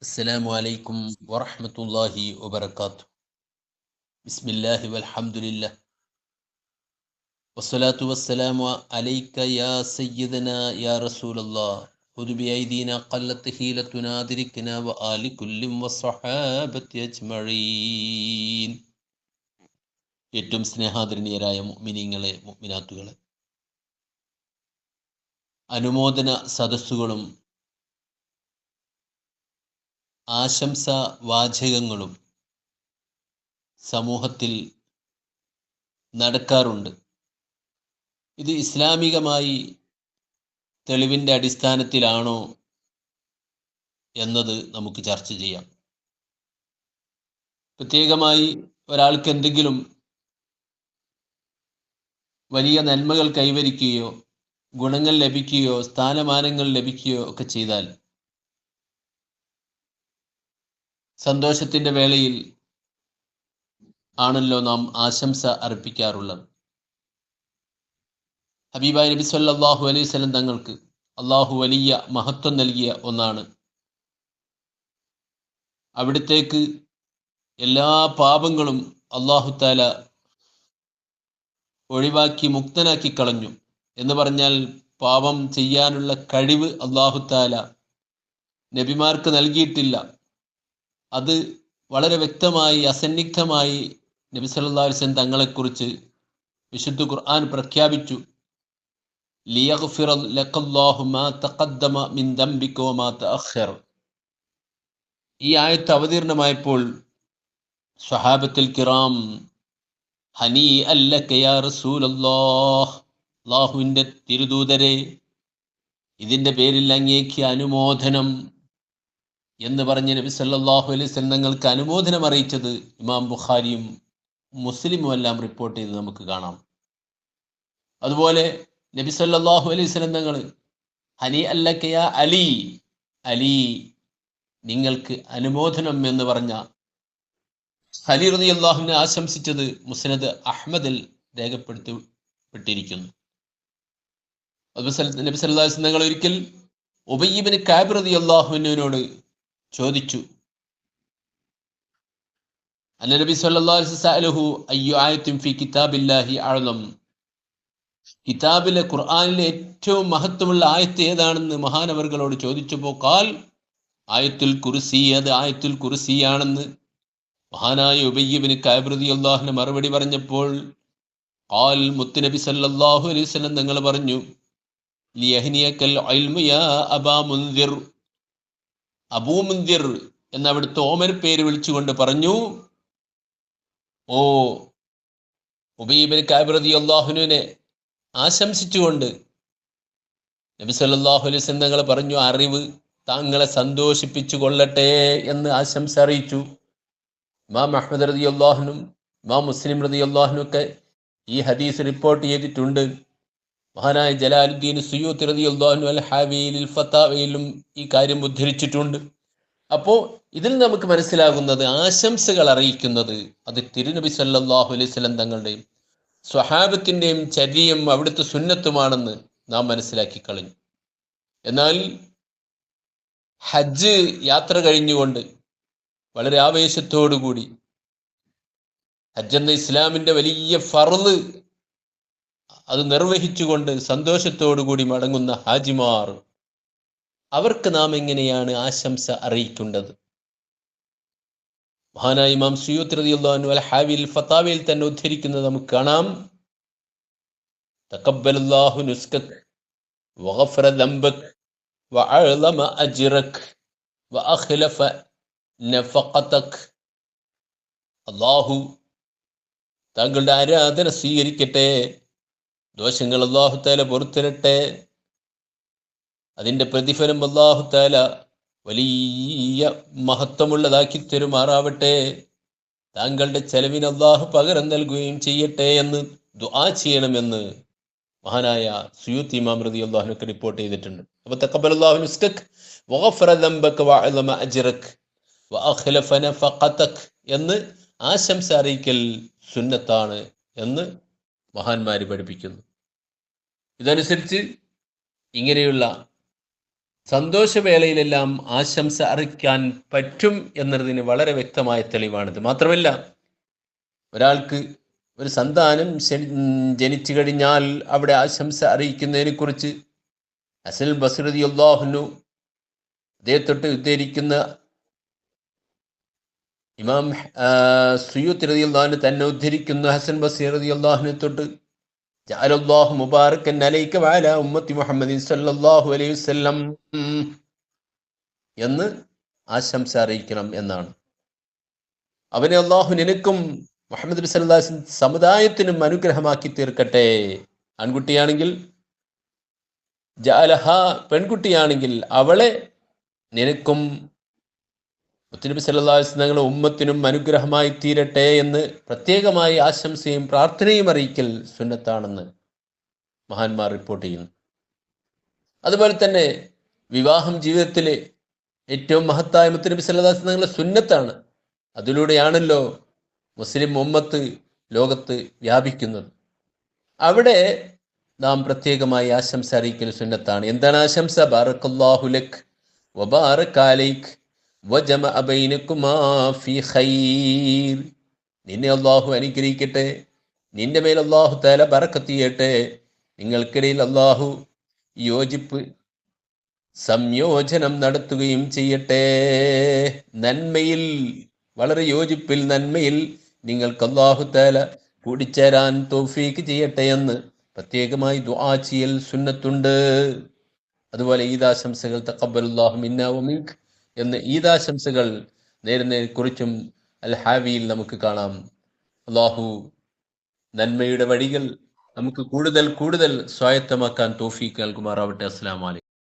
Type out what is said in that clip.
السلام عليكم ورحمة الله وبركاته. بسم الله والحمد لله والصلاة والسلام عليك يا سيدنا يا رسول الله. خذ بأيدينا قلت حيلتنا أدركنا وآل كل والصحابة أجمعين. ഏറ്റവും സ്നേഹാദരണീയരായ മുഅ്മിനീങ്ങളെ മുഅ്മിനാത്തുകളെ, അനുമോദന സദസ്സുകളും ആശംസാ വാചകങ്ങളും സമൂഹത്തിൽ നടക്കാറുണ്ട്. ഇത് ഇസ്ലാമികമായി തെളിവിൻ്റെ അടിസ്ഥാനത്തിലാണോ എന്നത് നമുക്ക് ചർച്ച ചെയ്യാം. പ്രത്യേകമായി ഒരാൾക്ക് എന്തെങ്കിലും വലിയ നന്മകൾ കൈവരിക്കുകയോ ഗുണങ്ങൾ ലഭിക്കുകയോ സ്ഥാനമാനങ്ങൾ ലഭിക്കുകയോ ഒക്കെ ചെയ്താൽ സന്തോഷത്തിൻ്റെ വേളയിൽ ആണല്ലോ നാം ആശംസ അർപ്പിക്കാറുള്ളത്. ഹബീബായ നബി സല്ലല്ലാഹു അലൈഹി വസല്ലം തങ്ങൾക്ക് അള്ളാഹു വലിയ മഹത്വം നൽകിയ ഒന്നാണ്. അവിടത്തേക്ക് എല്ലാ പാപങ്ങളും അള്ളാഹു തആല ഒഴിവാക്കി മുക്തനാക്കി കളഞ്ഞു എന്ന് പറഞ്ഞാൽ പാപം ചെയ്യാനുള്ള കഴിവ് അള്ളാഹു തആല നബിമാർക്ക് നൽകിയിട്ടില്ല. അത് വളരെ വ്യക്തമായി അസന്നിഗ്ധമായി നബി സല്ലല്ലാഹു അലൈഹി വസല്ലം തങ്ങളെക്കുറിച്ച് വിശുദ്ധ ഖുർആൻ പ്രഖ്യാപിച്ചു. ലിയഗ്ഫിറ ലക്കല്ലാഹു മാ തഖദ്ദമ മിൻ ദംബിക വമാ തഅഖർ. ഈ ആയത്ത് അവതീർണമായപ്പോൾ സ്വഹാബത്തുൽ കിറാം ഹനീഅൻ ലക യാ റസൂലല്ലാഹ്, അല്ലാഹുവിൻ്റെ തിരുദൂതരെ, ഇതിൻ്റെ പേരിൽ അങ്ങേക്ക് അനുമോദനം എന്ന് പറഞ്ഞ് നബി സല്ലല്ലാഹു അലൈഹി വസല്ലം തങ്ങൾക്ക് അനുമോദനം അറിയിച്ചത് ഇമാം ബുഖാരിയും മുസ്ലിമും എല്ലാം റിപ്പോർട്ട് ചെയ്ത് നമുക്ക് കാണാം. അതുപോലെ നബി സല്ലല്ലാഹു അലൈഹി വസല്ലം തങ്ങൾ ഹനീഅൻ ലക യാ അലി, അലി നിങ്ങൾക്ക് അനുമോദനം എന്ന് പറഞ്ഞ അലി റളിയല്ലാഹു അൻഹു ആശംസിച്ചത് മുസ്നദ് അഹ്മദിൽ രേഖപ്പെടുത്തപ്പെട്ടിരിക്കുന്നു. നബി സല്ലല്ലാഹു അലൈഹി വസല്ലം തങ്ങൾ ഒരിക്കൽ ഉബയ്യ് ഇബ്നു കഅബ് റളിയല്ലാഹു അൻഹുവിനോട് ചോദിച്ചു, നബി സല്ലല്ലാഹു അലൈഹി വസല്ലം അയ്യു ആയത്തിൻ ഫി കിതാബില്ലാഹി അഅ്ലം, കിതാബിലെ ഖുർആനിലെ ഏറ്റവും മഹത്വമുള്ള ആയത്ത് ഏതാണെന്ന് മഹാനവർകളോട് ചോദിച്ചപ്പോൾ ഖാൽ ആയത്തുൽ കുർസി, അത് ആയത്തുൽ കുർസിയാണെന്ന് മഹാനായ ഉബയ്യ് ഇബ്നു കഅബ് റളിയല്ലാഹു അൻഹു മറുപടി പറഞ്ഞപ്പോൾ ഖാൽ മുത്തുനബി സല്ലല്ലാഹു അലൈഹി വസല്ലം തങ്ങൾ പറഞ്ഞു, ലിയഹ്നിയകൽ ഇൽമു യാ അബാ മുൻദിർ, അബൂ മുൻദിർ എന്ന അവിടുത്തെ ഓമന പേര് വിളിച്ചുകൊണ്ട് പറഞ്ഞു, ഓ ഉബയ്യ് ഇബ്നു കഅബ് റളിയല്ലാഹു അൻഹുവിനെ ആശംസിച്ചുകൊണ്ട് നബി സല്ലല്ലാഹു അലൈഹി വസല്ലം തങ്ങൾ പറഞ്ഞു, അറിവ് താങ്കളെ സന്തോഷിപ്പിച്ചു കൊള്ളട്ടെ എന്ന് ആശംസ അറിയിച്ചു. ഇമാം അഹ്മദ് റളിയല്ലാഹു അൻഹു ഇമാം മുസ്ലിം റളിയല്ലാഹു അൻഹു ഒക്കെ ഈ ഹദീസ് റിപ്പോർട്ട് ചെയ്തിട്ടുണ്ട്. മഹാനായ ജലാലുദ്ദീൻ സുയൂത്തി റളിയല്ലാഹു അൻഹു അൽ ഹാവിയിൽ ഫതാവയിലും ഈ കാര്യം ഉദ്ധരിച്ചിട്ടുണ്ട്. അപ്പോൾ ഇതിൽ നമുക്ക് മനസ്സിലാകുന്നത് ആശംസകൾ അറിയിക്കുന്നത് അത് തിരുനബി സല്ലല്ലാഹു അലൈഹി വസല്ലം തങ്ങളുടെയും സ്വഹാബത്തിൻ്റെയും ചര്യയും അവിടുത്തെ സുന്നത്തുമാണെന്ന് നാം മനസ്സിലാക്കി കളഞ്ഞു. എന്നാൽ ഹജ്ജ് യാത്ര കഴിഞ്ഞുകൊണ്ട് വളരെ ആവേശത്തോടുകൂടി ഹജ്ജ് എന്ന ഇസ്ലാമിൻ്റെ വലിയ ഫർള് അത് നിർവഹിച്ചുകൊണ്ട് സന്തോഷത്തോടുകൂടി മടങ്ങുന്ന ഹാജിമാർ, അവർക്ക് നാം എങ്ങനെയാണ് ആശംസ അറിയിക്കേണ്ടത്? മഹാനായ ഇമാം സുയൂത്തി റളിയല്ലാഹു അൻഹു അൽ ഹാവിൽ ഫതാവയിൽ തന്നെ ഉദ്ധരിക്കുന്നത് നമുക്ക് കാണാം. തഖബ്ബലല്ലാഹു നുസ്കക് വഗഫറ ദംബക് വഅഅലമ അജ്റക് വഅഖ്ലഫ നഫഖതക്. അല്ലാഹു താങ്കളുടെ ആരാധന സ്വീകരിക്കട്ടെ, ദോഷങ്ങൾ അല്ലാഹു തആല പൊറുത്തരട്ടെ, അതിൻ്റെ പ്രതിഫലം അല്ലാഹു തആല വലിയ മഹത്വമുള്ളതാക്കി തരുമാറാവട്ടെ, താങ്കളുടെ ചെലവിന് അല്ലാഹു പകരം നൽകുകയും ചെയ്യട്ടെ എന്ന് ദുആ ചെയ്യണമെന്ന് മഹാനായ സുയൂത്തി ഇമാം റളിയല്ലാഹു അൻഹു റിപ്പോർട്ട് ചെയ്തിട്ടുണ്ട്. അപ്പോൾ തഖബ്ബലല്ലാഹു നുസ്കക് വഗഫറ ദംബക വഅഅലമ അജ്റക് വഅഖ്ലഫ നഫഖതക് എന്ന് ആശംസ അറിയിക്കൽ സുന്നത്താണ് എന്ന് മഹാന്മാർ പഠിപ്പിക്കുന്നു. ഇതനുസരിച്ച് ഇങ്ങനെയുള്ള സന്തോഷവേളയിലെല്ലാം ആശംസ അറിയിക്കാൻ പറ്റും എന്നതിന് വളരെ വ്യക്തമായ തെളിവാണിത്. മാത്രമല്ല, ഒരാൾക്ക് ഒരു സന്താനം ജനിച്ചു കഴിഞ്ഞാൽ അവിടെ ആശംസ അറിയിക്കുന്നതിനെ കുറിച്ച് ഹസൻ ബസ്രി റളിയല്ലാഹു അൻഹു അദ്ദേഹത്തൊട്ട് ഉദ്ധരിക്കുന്ന ഇമാം സുയൂത്തി റളിയല്ലാഹു അൻഹു തന്നെ ഉദ്ധരിക്കുന്ന ഹസൻ ബസ്രി റളിയല്ലാഹു അൻഹു തൊട്ട് ജഅലല്ലാഹു മുബാറകൻ അലൈക വഅലാ ഉമ്മത്തി മുഹമ്മദിൻ സല്ലല്ലാഹു അലൈഹി വസല്ലം എന്ന് ആശംസ അറിയിക്കണം എന്നാണ്. അവനെ അള്ളാഹു നിനക്കും മുഹമ്മദ് നബി സല്ലല്ലാഹു അലൈഹി വസല്ലം സമുദായത്തിനും അനുഗ്രഹമാക്കി തീർക്കട്ടെ. ആൺകുട്ടിയാണെങ്കിൽ ജഅലഹ, പെൺകുട്ടിയാണെങ്കിൽ അവളെ നിനക്കും മുത്തുനബി സല്ലല്ലാഹു അലൈഹി വസല്ലം തങ്ങളുടെ ഉമ്മത്തിനും അനുഗ്രഹമായി തീരട്ടെ എന്ന് പ്രത്യേകമായി ആശംസയും പ്രാർത്ഥനയും അറിയിക്കൽ സുന്നത്താണെന്ന് മഹാന്മാർ റിപ്പോർട്ട് ചെയ്യുന്നു. അതുപോലെ തന്നെ വിവാഹം ജീവിതത്തിലെ ഏറ്റവും മഹത്തായ മുത്തുനബി സല്ലല്ലാഹു അലൈഹി വസല്ലം തങ്ങളുടെ സുന്നത്താണ്. അതിലൂടെയാണല്ലോ മുസ്ലിം ഉമ്മത്ത് ലോകത്ത് വ്യാപിക്കുന്നത്. അവിടെ നാം പ്രത്യേകമായി ആശംസ അറിയിക്കൽ സുന്നത്താണ്. എന്താണ് ആശംസ? ബാറക്കല്ലാഹു ലക് വബാറക അലൈക് വജമഅ ബൈനകുമാ ഫീ ഖൈർ. നിന്നെ അല്ലാഹു അനുഗ്രഹിക്കട്ടെ, നിന്റെ മേൽ അല്ലാഹു തആല ബറക്കത്ത് ചെയ്യട്ടെ, നിങ്ങൾക്കിടയിൽ അല്ലാഹു യോജിപ്പ് സംയോജനം നടത്തുകയും ചെയ്യട്ടെ. നന്മയിൽ, വളരെ യോജിപ്പിൽ, നന്മയിൽ നിങ്ങൾക്ക് അല്ലാഹു തആല കൂടിച്ചേരാൻ തൗഫീക്ക് ചെയ്യട്ടെ എന്ന് പ്രത്യേകമായി ദുആ ചെയ്യൽ സുന്നത്തുണ്ട്. അതുപോലെ ഈദാശംസകൾ തഖബ്ബലല്ലാഹു മിന്നാ വമിൻക എന്ന് ഈദാശംസകൾ നേരുന്നതിനെ കുറിച്ചും അൽ ഹാവിയിൽ നമുക്ക് കാണാം. അല്ലാഹു നന്മയുടെ വഴികൾ നമുക്ക് കൂടുതൽ കൂടുതൽ സ്വായത്തമാക്കാൻ തൗഫീക്ക് നൽകുമാറാവട്ടെ. അസ്സലാമു അലൈക്കും.